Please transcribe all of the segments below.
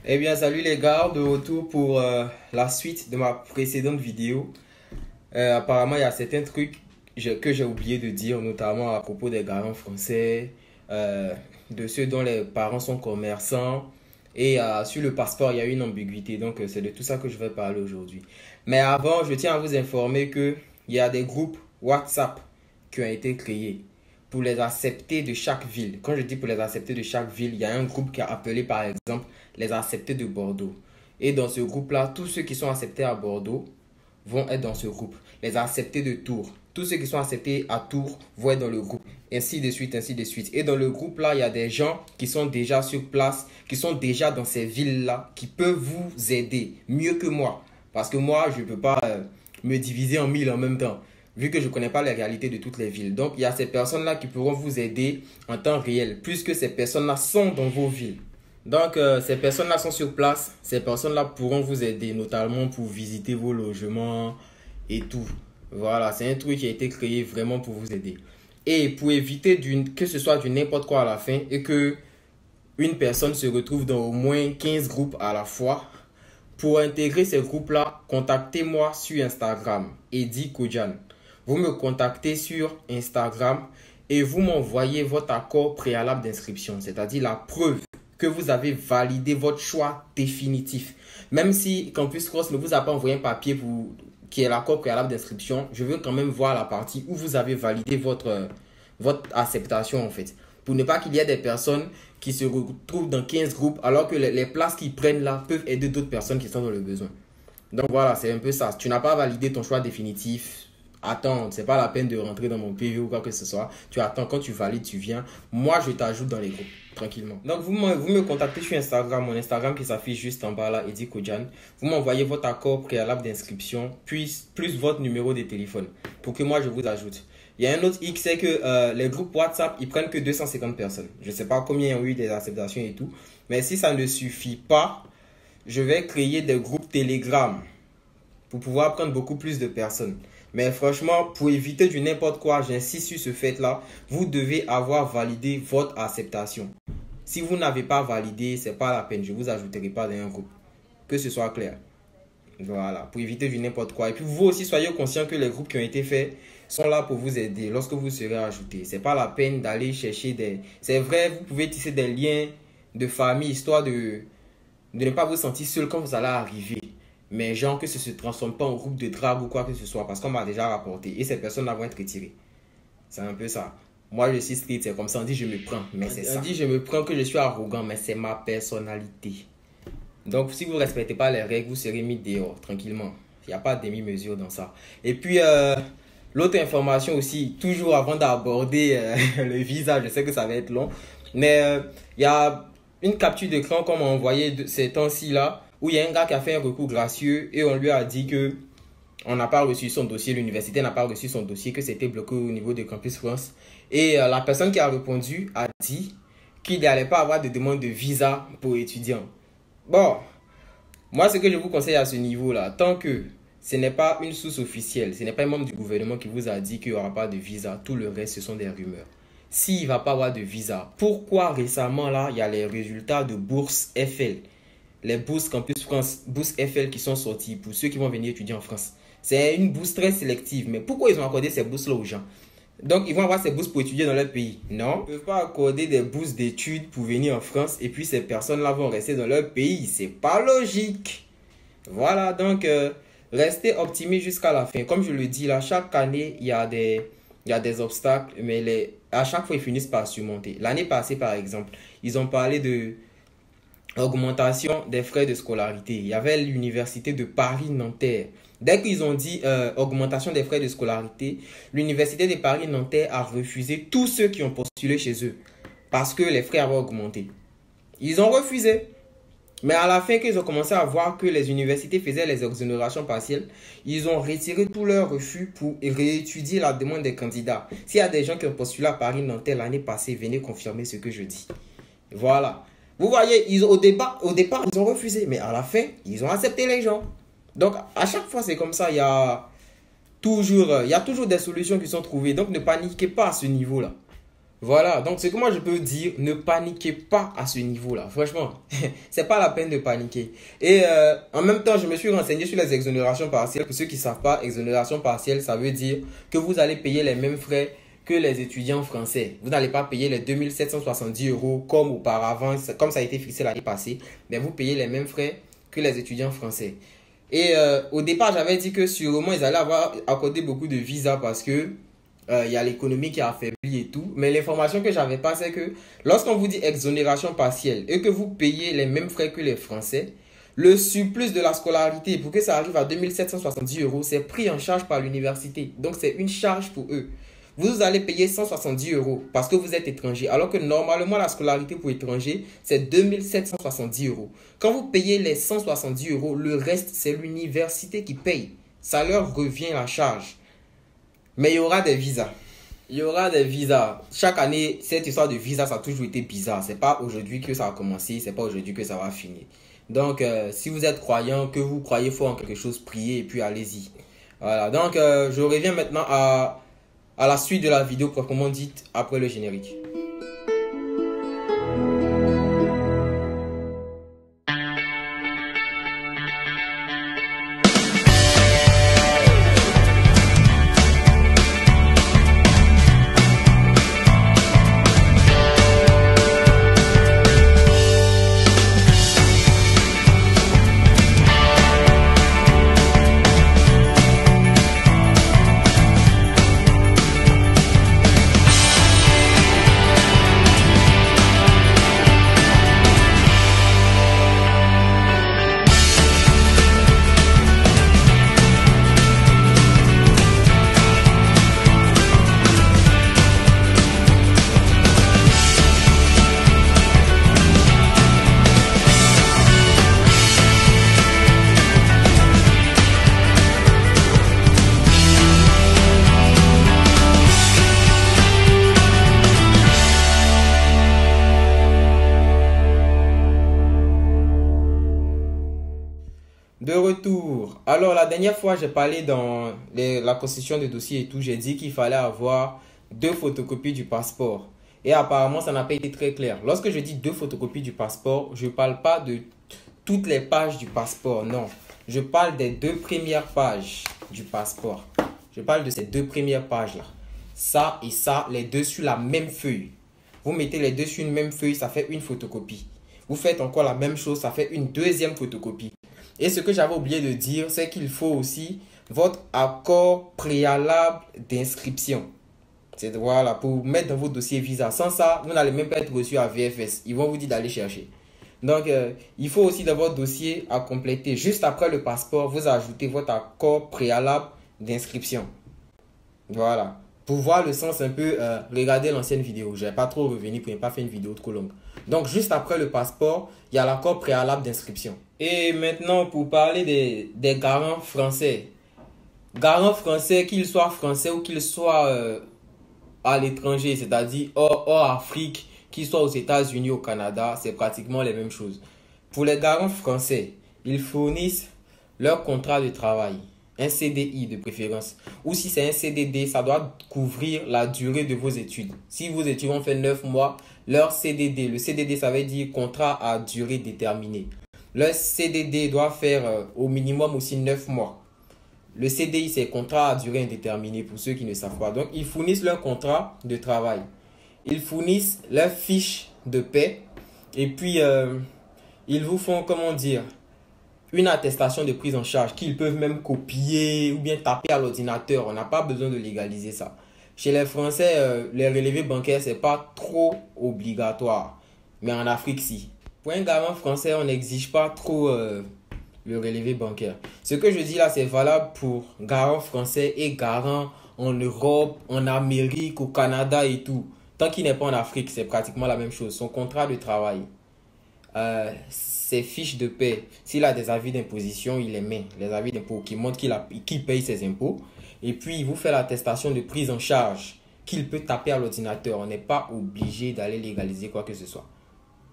Eh bien, salut les gars, de retour pour la suite de ma précédente vidéo. Apparemment, il y a certains trucs que j'ai oublié de dire, notamment à propos des garants français, de ceux dont les parents sont commerçants. Et sur le passeport, il y a une ambiguïté. Donc, c'est de tout ça que je vais parler aujourd'hui. Mais avant, je tiens à vous informer qu'il y a des groupes WhatsApp qui ont été créés pour les acceptés de chaque ville. Quand je dis pour les acceptés de chaque ville, il y a un groupe qui a appelé par exemple les acceptés de Bordeaux. Et dans ce groupe-là, tous ceux qui sont acceptés à Bordeaux vont être dans ce groupe. Les acceptés de Tours, tous ceux qui sont acceptés à Tours vont être dans le groupe. Ainsi de suite, ainsi de suite. Et dans le groupe-là, il y a des gens qui sont déjà sur place, qui sont déjà dans ces villes-là, qui peuvent vous aider mieux que moi. Parce que moi, je ne peux pas me diviser en 1000 en même temps, vu que je ne connais pas les réalités de toutes les villes. Donc, il y a ces personnes-là qui pourront vous aider en temps réel, puisque ces personnes-là sont dans vos villes. Donc, ces personnes-là sont sur place. Ces personnes-là pourront vous aider, notamment pour visiter vos logements et tout. Voilà, c'est un truc qui a été créé vraiment pour vous aider. Et pour éviter que ce soit du n'importe quoi à la fin et que une personne se retrouve dans au moins 15 groupes à la fois, pour intégrer ces groupes-là, contactez-moi sur Instagram, Eddy Kodjan. Vous me contactez sur Instagram et vous m'envoyez votre accord préalable d'inscription, c'est-à-dire la preuve que vous avez validé votre choix définitif. Même si Campus Cross ne vous a pas envoyé un papier qui est l'accord préalable d'inscription, je veux quand même voir la partie où vous avez validé votre acceptation en fait. Pour ne pas qu'il y ait des personnes qui se retrouvent dans 15 groupes alors que les places qu'ils prennent là peuvent aider d'autres personnes qui sont dans le besoin. Donc voilà, c'est un peu ça. Tu n'as pas validé ton choix définitif. Attends, c'est pas la peine de rentrer dans mon PV ou quoi que ce soit. Tu attends, quand tu valides, tu viens. Moi, je t'ajoute dans les groupes, tranquillement. Donc, vous me contactez sur Instagram, mon Instagram qui s'affiche juste en bas là, Eddy Kodjan. Vous m'envoyez votre accord préalable d'inscription, plus votre numéro de téléphone, pour que moi, je vous ajoute. Il y a un autre hic, c'est que les groupes WhatsApp, ils prennent que 250 personnes. Je ne sais pas combien ont eu des acceptations et tout. Mais si ça ne suffit pas, je vais créer des groupes Telegram pour pouvoir prendre beaucoup plus de personnes. Mais franchement, pour éviter du n'importe quoi, j'insiste sur ce fait-là, vous devez avoir validé votre acceptation. Si vous n'avez pas validé, ce n'est pas la peine. Je ne vous ajouterai pas dans un groupe. Que ce soit clair. Voilà, pour éviter du n'importe quoi. Et puis vous aussi, soyez conscient que les groupes qui ont été faits sont là pour vous aider lorsque vous serez ajouté. Ce n'est pas la peine d'aller chercher des... C'est vrai, vous pouvez tisser des liens de famille, histoire de ne pas vous sentir seul quand vous allez arriver. Mais genre que ce ne se transforme pas en groupe de drague ou quoi que ce soit, parce qu'on m'a déjà rapporté. Et ces personnes-là vont être retirées. C'est un peu ça. Moi, je suis street, c'est comme ça. On dit je me prends, mais c'est ça. On dit je me prends que je suis arrogant, mais c'est ma personnalité. Donc, si vous ne respectez pas les règles, vous serez mis dehors, tranquillement. Il n'y a pas de demi-mesure dans ça. Et puis, l'autre information aussi, toujours avant d'aborder le visa, je sais que ça va être long. Mais il y a une capture d'écran qu'on m'a envoyé ces temps-ci là, où il y a un gars qui a fait un recours gracieux et on lui a dit que on n'a pas reçu son dossier, l'université n'a pas reçu son dossier, que c'était bloqué au niveau de Campus France. Et la personne qui a répondu a dit qu'il n'allait pas avoir de demande de visa pour étudiants. Bon, moi ce que je vous conseille à ce niveau-là, tant que ce n'est pas une source officielle, ce n'est pas un membre du gouvernement qui vous a dit qu'il n'y aura pas de visa, tout le reste ce sont des rumeurs. S'il ne va pas avoir de visa, pourquoi récemment là, il y a les résultats de bourse FL, les bourses Campus France, bourses FL qui sont sorties pour ceux qui vont venir étudier en France. C'est une bourse très sélective, mais pourquoi ils ont accordé ces bourses-là aux gens? Donc, ils vont avoir ces bourses pour étudier dans leur pays. Non, ils ne peuvent pas accorder des bourses d'études pour venir en France et puis ces personnes-là vont rester dans leur pays. C'est pas logique. Voilà, donc, restez optimistes jusqu'à la fin. Comme je le dis là, chaque année, il y a des obstacles, mais à chaque fois, ils finissent par surmonter. L'année passée, par exemple, ils ont parlé de augmentation des frais de scolarité. Il y avait l'université de Paris-Nanterre. Dès qu'ils ont dit augmentation des frais de scolarité, l'université de Paris-Nanterre a refusé tous ceux qui ont postulé chez eux parce que les frais avaient augmenté. Ils ont refusé. Mais à la fin, qu'ils ont commencé à voir que les universités faisaient les exonérations partielles, ils ont retiré tout leur refus pour réétudier la demande des candidats. S'il y a des gens qui ont postulé à Paris-Nanterre l'année passée, venez confirmer ce que je dis. Voilà. Vous voyez, au départ, ils ont refusé. Mais à la fin, ils ont accepté les gens. Donc, à chaque fois, c'est comme ça. Il y a toujours des solutions qui sont trouvées. Donc, ne paniquez pas à ce niveau-là. Voilà, donc ce que moi je peux dire, ne paniquez pas à ce niveau-là. Franchement, c'est pas la peine de paniquer. Et en même temps, je me suis renseigné sur les exonérations partielles. Pour ceux qui ne savent pas, exonération partielle, ça veut dire que vous allez payer les mêmes frais que les étudiants français. Vous n'allez pas payer les 2770 euros comme auparavant, comme ça a été fixé l'année passée. Mais vous payez les mêmes frais que les étudiants français. Et au départ, j'avais dit que sûrement, ils allaient avoir accordé beaucoup de visas parce que il y a l'économie qui a affaibli et tout. Mais l'information que j'avais pas, c'est que lorsqu'on vous dit exonération partielle et que vous payez les mêmes frais que les Français, le surplus de la scolarité, pour que ça arrive à 2770 euros, c'est pris en charge par l'université. Donc, c'est une charge pour eux. Vous allez payer 170 euros parce que vous êtes étranger. Alors que normalement, la scolarité pour étrangers, c'est 2770 euros. Quand vous payez les 170 euros, le reste, c'est l'université qui paye. Ça leur revient la charge. Mais il y aura des visas. Il y aura des visas. Chaque année, cette histoire de visa, ça a toujours été bizarre. C'est pas aujourd'hui que ça a commencé, c'est pas aujourd'hui que ça va finir. Donc, si vous êtes croyant, que vous croyez fort en quelque chose, priez et puis allez-y. Voilà. Donc, je reviens maintenant à la suite de la vidéo proprement dite après le générique. De retour. Alors, la dernière fois, j'ai parlé dans la constitution de dossier et tout. J'ai dit qu'il fallait avoir 2 photocopies du passeport. Et apparemment, ça n'a pas été très clair. Lorsque je dis 2 photocopies du passeport, je ne parle pas de toutes les pages du passeport. Non. Je parle des 2 premières pages du passeport. Je parle de ces 2 premières pages-là. Ça et ça, les deux sur la même feuille. Vous mettez les deux sur une même feuille, ça fait une photocopie. Vous faites encore la même chose, ça fait une deuxième photocopie. Et ce que j'avais oublié de dire, c'est qu'il faut aussi votre accord préalable d'inscription. C'est voilà, pour mettre dans votre dossier visa. Sans ça, vous n'allez même pas être reçu à VFS. Ils vont vous dire d'aller chercher. Donc, il faut aussi dans votre dossier à compléter. Juste après le passeport, vous ajoutez votre accord préalable d'inscription. Voilà. Pour voir le sens un peu, regardez l'ancienne vidéo. Je n'ai pas trop revenu pour ne pas faire une vidéo trop longue. Donc, juste après le passeport, il y a l'accord préalable d'inscription. Et maintenant, pour parler des garants français. Garants français, qu'ils soient français ou qu'ils soient à l'étranger, c'est-à-dire hors Afrique, qu'ils soient aux États-Unis, au Canada, c'est pratiquement les mêmes choses. Pour les garants français, ils fournissent leur contrat de travail. Un CDI de préférence. Ou si c'est un CDD, ça doit couvrir la durée de vos études. Si vos études ont fait 9 mois, leur CDD, le CDD ça veut dire contrat à durée déterminée. Leur CDD doit faire au minimum aussi 9 mois. Le CDI c'est contrat à durée indéterminée pour ceux qui ne savent pas. Donc ils fournissent leur contrat de travail. Ils fournissent leur fiche de paie. Et puis ils vous font, comment dire, une attestation de prise en charge qu'ils peuvent même copier ou bien taper à l'ordinateur. On n'a pas besoin de légaliser ça. Chez les Français, les relevés bancaires, ce n'est pas trop obligatoire. Mais en Afrique, si. Pour un garant français, on n'exige pas trop le relevé bancaire. Ce que je dis là, c'est valable pour garant français et garant en Europe, en Amérique, au Canada et tout. Tant qu'il n'est pas en Afrique, c'est pratiquement la même chose. Son contrat de travail. Ses fiches de paie, s'il a des avis d'imposition, il les met, les avis d'impôt qui montrent qu'il paye ses impôts, et puis il vous fait l'attestation de prise en charge qu'il peut taper à l'ordinateur. On n'est pas obligé d'aller légaliser quoi que ce soit.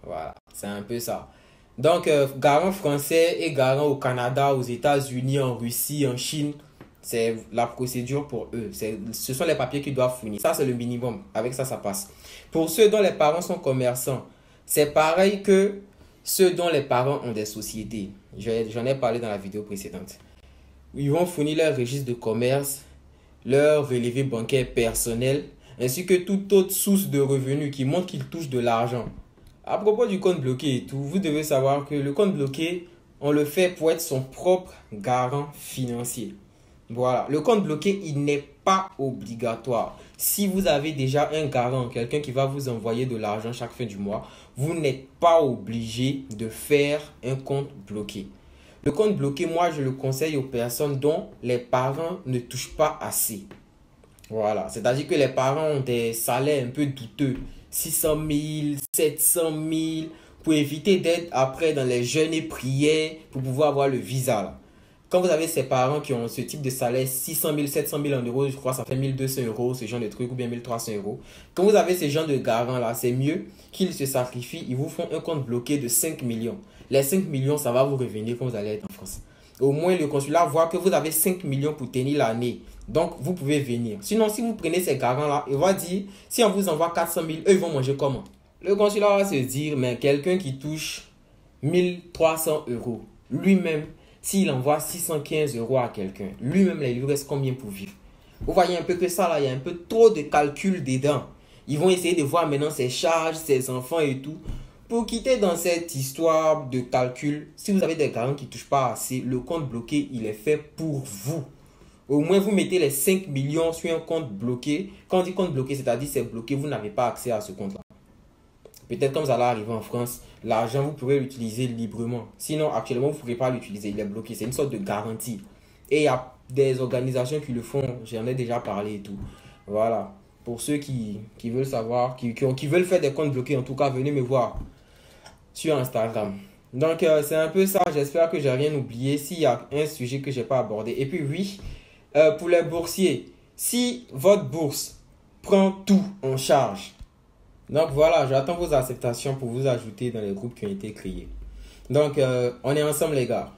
Voilà, c'est un peu ça. Donc, garant français et garant au Canada, aux États-Unis, en Russie, en Chine, C'est la procédure pour eux. Ce sont les papiers qu'ils doivent fournir. Ça, c'est le minimum. Avec ça, ça passe. Pour ceux dont les parents sont commerçants, c'est pareil que ceux dont les parents ont des sociétés. J'en ai parlé dans la vidéo précédente. Ils vont fournir leur registre de commerce, leur relevé bancaire personnel, ainsi que toute autre source de revenus qui montre qu'ils touchent de l'argent. À propos du compte bloqué et tout, vous devez savoir que le compte bloqué, on le fait pour être son propre garant financier. Voilà, le compte bloqué, il n'est pas obligatoire. Si vous avez déjà un garant, quelqu'un qui va vous envoyer de l'argent chaque fin du mois, vous n'êtes pas obligé de faire un compte bloqué. Le compte bloqué, moi, je le conseille aux personnes dont les parents ne touchent pas assez. Voilà, c'est-à-dire que les parents ont des salaires un peu douteux. 600 000, 700 000, pour éviter d'être après dans les jeûnes et prières pour pouvoir avoir le visa là. Quand vous avez ces parents qui ont ce type de salaire, 600 000, 700 000 en euros, je crois que ça fait 1200 euros, ce genre de truc, ou bien 1300 euros. Quand vous avez ces gens de garants là, c'est mieux qu'ils se sacrifient, ils vous font un compte bloqué de 5 millions. Les 5 millions, ça va vous revenir quand vous allez être en France. Au moins, le consulat voit que vous avez 5 millions pour tenir l'année. Donc, vous pouvez venir. Sinon, si vous prenez ces garants-là, il va dire, si on vous envoie 400 000, eux, ils vont manger comment? Le consulat va se dire, mais quelqu'un qui touche 1300 euros, lui-même, s'il envoie 615 euros à quelqu'un, lui-même, il lui reste combien pour vivre? Vous voyez un peu que ça, là, il y a un peu trop de calcul dedans. Ils vont essayer de voir maintenant ses charges, ses enfants et tout. Pour quitter dans cette histoire de calcul, si vous avez des garants qui ne touchent pas assez, le compte bloqué, il est fait pour vous. Au moins, vous mettez les 5 millions sur un compte bloqué. Quand on dit compte bloqué, c'est-à-dire c'est bloqué, vous n'avez pas accès à ce compte-là. Peut-être quand vous allez arriver en France, l'argent, vous pourrez l'utiliser librement. Sinon, actuellement, vous ne pourrez pas l'utiliser. Il est bloqué. C'est une sorte de garantie. Et il y a des organisations qui le font. J'en ai déjà parlé et tout. Voilà. Pour ceux qui veulent savoir, qui veulent faire des comptes bloqués, en tout cas, venez me voir sur Instagram. Donc, c'est un peu ça. J'espère que j'ai rien oublié. S'il y a un sujet que je n'ai pas abordé. Et puis, oui, pour les boursiers, si votre bourse prend tout en charge, donc voilà, j'attends vos acceptations pour vous ajouter dans les groupes qui ont été créés. Donc, on est ensemble les gars.